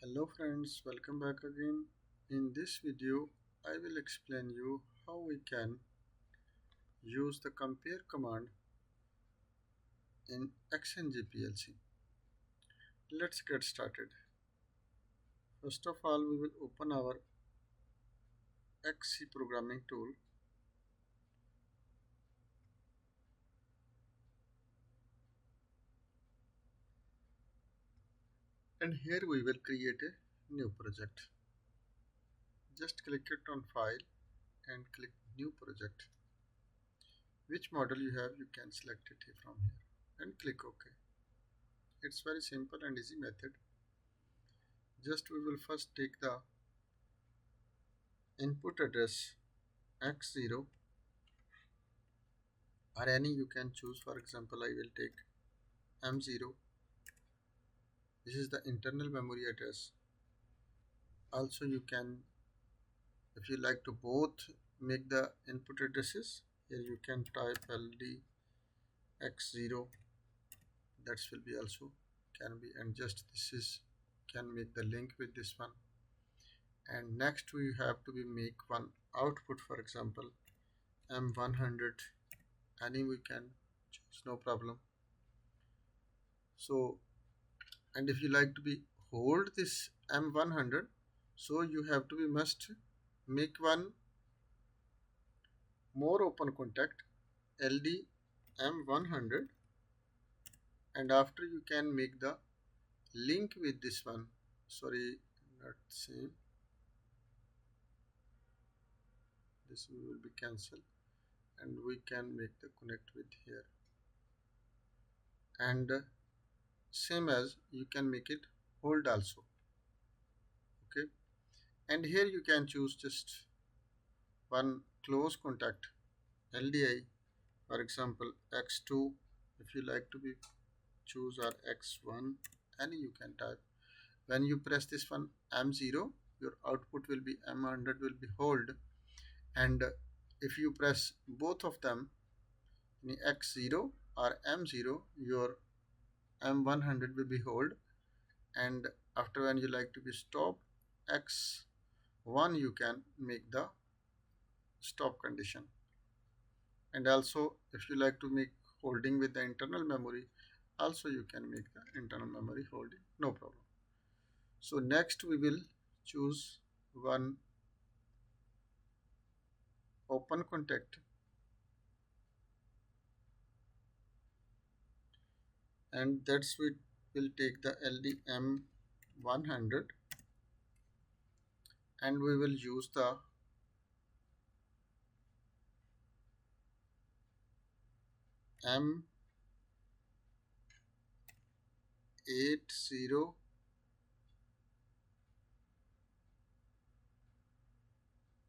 Hello friends, welcome back again. In this video, I will explain you how we can use the compare command in XINJE PLC. Let's get started. First of all, we will open our XC programming tool, and here we will create a new project. Just click it on file and click new project. Which model you have, you can select it from here and click OK. It's very simple and easy method. Just we will first take the input address x0 or any you can choose. For example, I will take m0. This is the internal memory address. Also you can, if you like to both make the input addresses, here you can type ld x0. That will be also can be, and just this is can make the link with this one. And next we have to be make one output, for example m100, any we can choose, no problem. So, and if you like to be hold this m100, so you have to be must make one more open contact ld m100, and after you can make the link with this one. Sorry, not same, this will be cancelled, and we can make the connect with here, and same as you can make it hold also. Okay, and here you can choose just one close contact LDI, for example x2, if you like to be choose, or x1, any you can type. When you press this one m0, your output will be m100 will be hold, and if you press both of them in x0 or m0, your m100 will be hold, and after when you like to be stop x1, you can make the stop condition. And also if you like to make holding with the internal memory, also you can make the internal memory holding, no problem. So next we will choose one open contact, and that's we will take the LDM100, and we will use the M80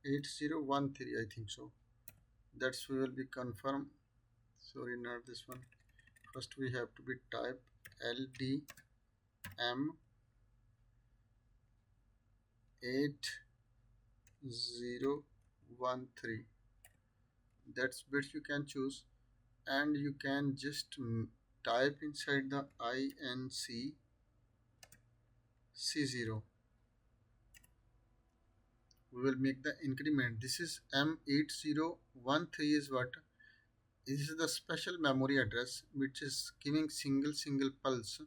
8013, I think so. That's we will be confirm. Sorry, not this one. First we have to be type LDM8013. That's bit you can choose, and you can just type inside the INC C0. We will make the increment. This is M8013 is what? This is the special memory address which is giving single pulse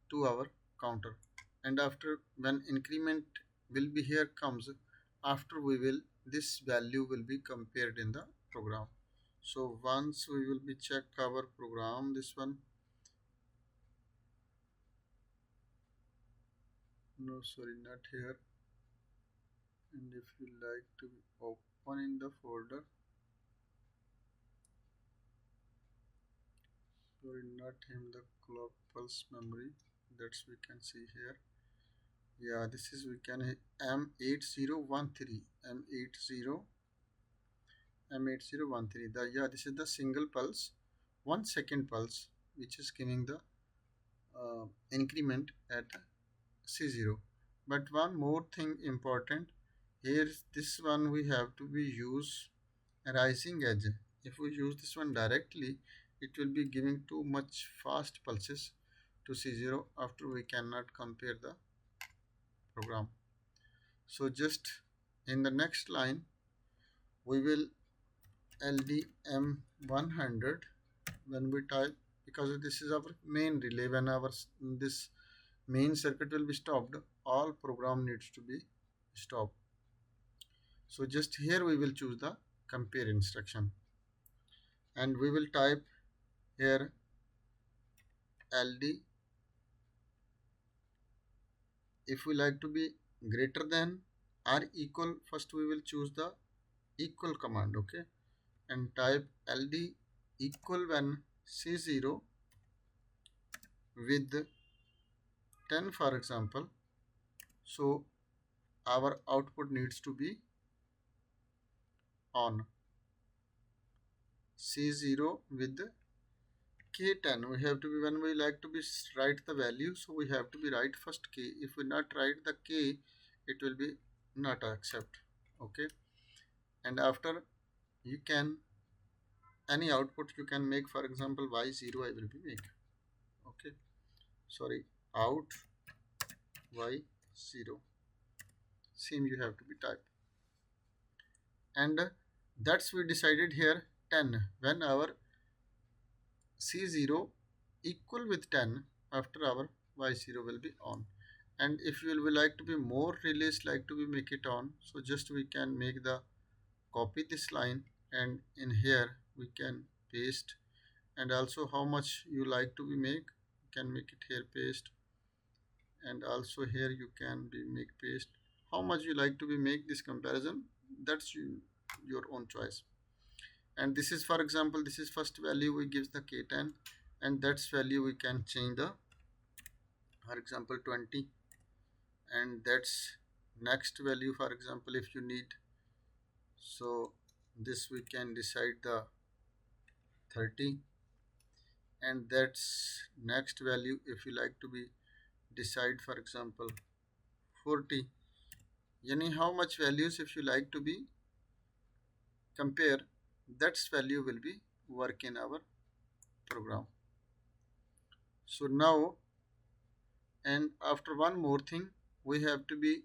to our counter, and after when increment will be here comes, after we will this value will be compared in the program. So once we will be check our program, this one, no sorry, not here. And if you like to open in the folder, sorry, not him, the clock pulse memory, that's we can see here. Yeah, this is we can M8013, M8013, the, yeah, this is the single pulse, 1 second pulse, which is giving the increment at C0. But one more thing important here, this one we have to be use rising edge. If we use this one directly, it will be giving too much fast pulses to C0. After we cannot compare the program. So just in the next line we will LDM100 when we type, because this is our main relay. When our this main circuit will be stopped, all program needs to be stopped. So just here we will choose the compare instruction and we will type here LD. If we like to be greater than or equal, first we will choose the equal command, okay, and type LD equal when C0 with 10 for example. So our output needs to be on. C0 with K10, we have to be, when we like to be write the value, so we have to be write first K. If we not write the K, it will be not accept, okay. And after, you can any output you can make, for example Y0 I will be make, okay, sorry, out Y0, same you have to be type. And that's we decided here 10 when our C0 equal with 10, after our Y0 will be on. And if you will like to be more relays like to be make it on, so just we can make the copy this line and in here we can paste. And also how much you like to be make, you can make it here paste, and also here you can be make paste. How much you like to be make this comparison, that's your own choice. And this is, for example, this is first value we gives the K10, and that's value we can change the, for example 20, and that's next value, for example if you need, so this we can decide the 30, and that's next value if you like to be decide, for example 40. Yani how much values if you like to be compare, that's value will be work in our program. So now, and after one more thing, we have to be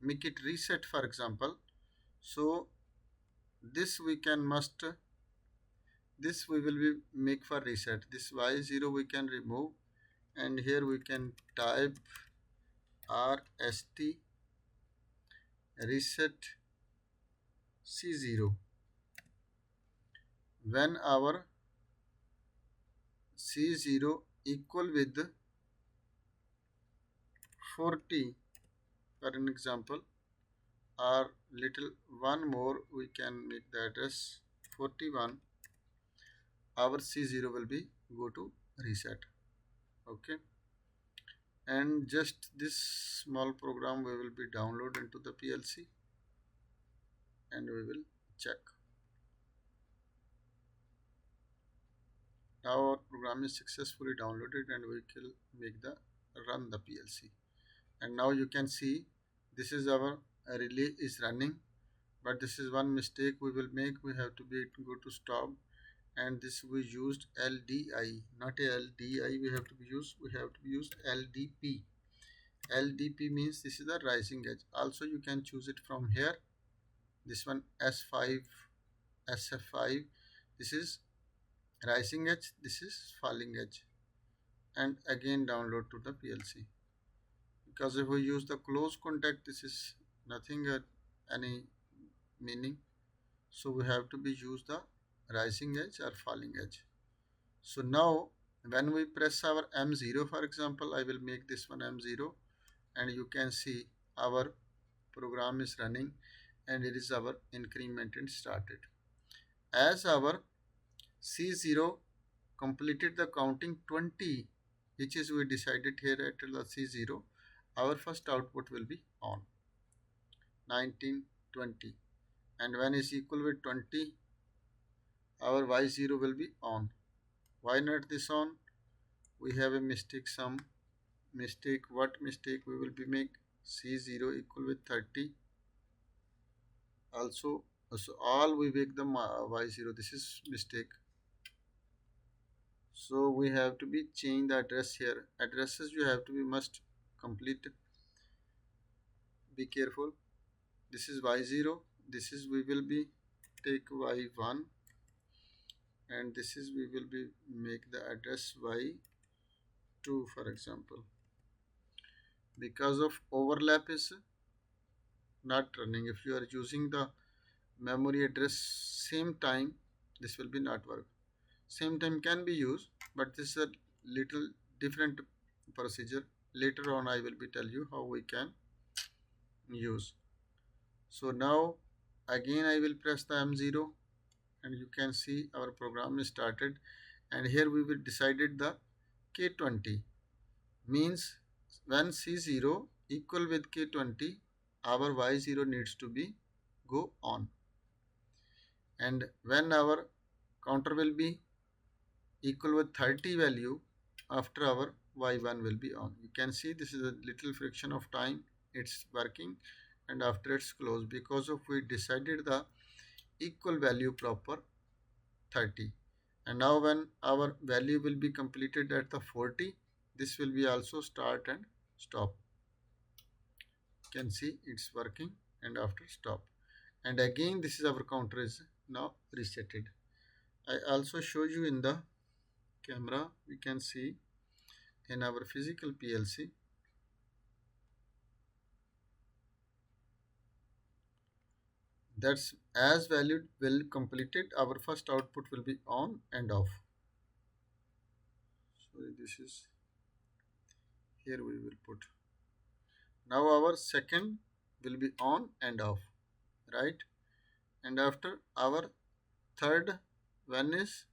make it reset, for example. So this we can must, this we will be make for reset. This Y0 we can remove, and here we can type RST reset C0 when our C0 equal with 40, for an example, or little one more we can make the address 41, our C0 will be go to reset, okay. And just this small program we will be download into the PLC and we will check. Now our program is successfully downloaded and we will make the run the PLC. And now you can see this is our relay is running, but this is one mistake we will make. We have to be go to stop, and this we used LDI, not LDI. We have to be used. We have to be used LDP. LDP means this is the rising edge. Also you can choose it from here. This one S5, SF5. This is rising edge. This is falling edge. And again download to the PLC. Because if we use the close contact, this is nothing any meaning. So we have to be use the rising edge or falling edge. So now when we press our M0, for example, I will make this one M0, and you can see our program is running and it is our increment and started. As our C0 completed the counting 20, which is we decided here at the C0, our first output will be on 19, 20, and when is equal with 20, our Y0 will be on. Why not this on? We have a mistake, some mistake. What mistake we will be make? C0 equal with 30. Also, so all we make the Y0. This is mistake. So we have to be change the address here. Addresses you have to be must complete be careful. This is y0, this is we will be take y1, and this is we will be make the address y2 for example. Because of overlap is not running. If you are using the memory address same time, this will be not work. Same time can be used, but this is a little different procedure. Later on I will be tell you how we can use. So now again I will press the M0, and you can see our program is started, and here we will decided the K20 means when C0 equal with K20, our Y0 needs to be go on, and when our counter will be equal with 30 value, after our Y1 will be on. You can see this is a little friction of time, it's working, and after it's closed because of we decided the equal value proper 30. And now when our value will be completed at the 40, this will be also start and stop. You can see it's working, and after stop, and again this is our counter is now resetted. I also show you in the camera. We can see in our physical PLC that's as value will completed, our first output will be on and off. So this is here we will put. Now our second will be on and off, right? And after our third one is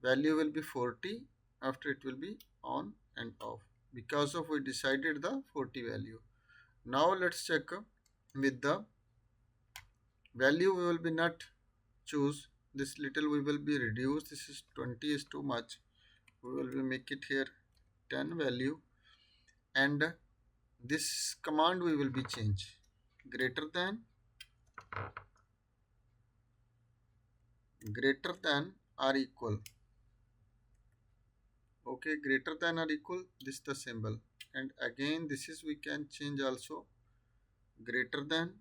value will be 40, after it will be on and off because of we decided the 40 value. Now let's check with the value we will be not choose this little, we will be reduce. This is 20 is too much, we will be make it here 10 value, and this command we will be change greater than or equal. Okay, greater than or equal, this the symbol, and again this is we can change also greater than,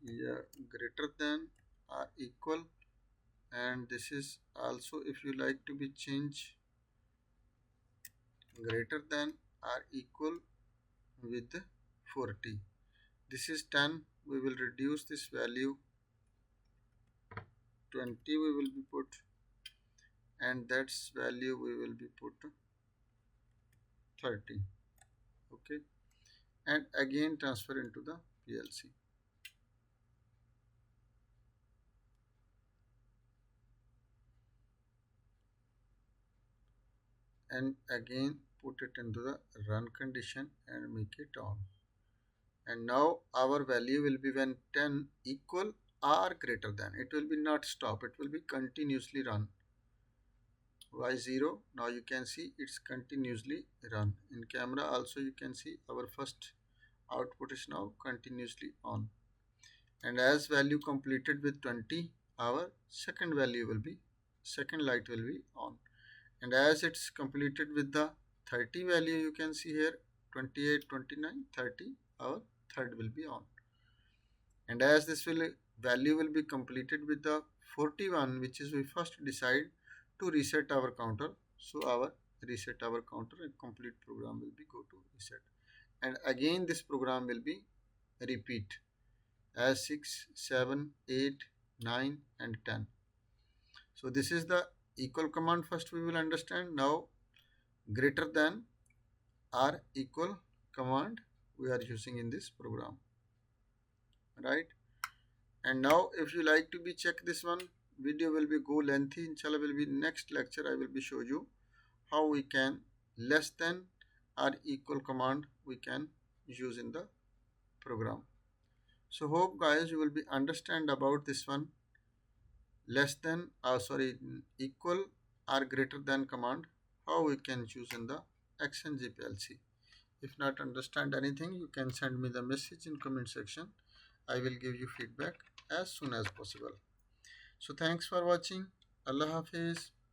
yeah, greater than or equal, and this is also if you like to be change greater than or equal with 40. This is 10, we will reduce this value 20 we will be put, and that's value we will be put 30. Okay, and again transfer into the PLC, and again put it into the run condition and make it on. And now our value will be when 10 equal or greater than, it will be not stop, it will be continuously run. Y0, now you can see it's continuously run. In camera also you can see our first output is now continuously on, and as value completed with 20, our second value will be, second light will be on, and as it's completed with the 30 value, you can see here 28, 29, 30, our third will be on, and as this will value will be completed with the 41, which is we first decide to reset our counter, so our reset our counter and complete program will be go to reset, and again this program will be repeat as 6, 7, 8, 9 and 10. So this is the equal command first we will understand. Now greater than or equal command we are using in this program, right? And now if you like to be check this one, video will be go lengthy, inshallah will be next lecture I will be show you how we can less than or equal command we can use in the program. So hope guys you will be understand about this one, less than equal or greater than command, how we can choose in the XINJE PLC. If not understand anything, you can send me the message in comment section. I will give you feedback as soon as possible. So thanks for watching. Allah Hafiz.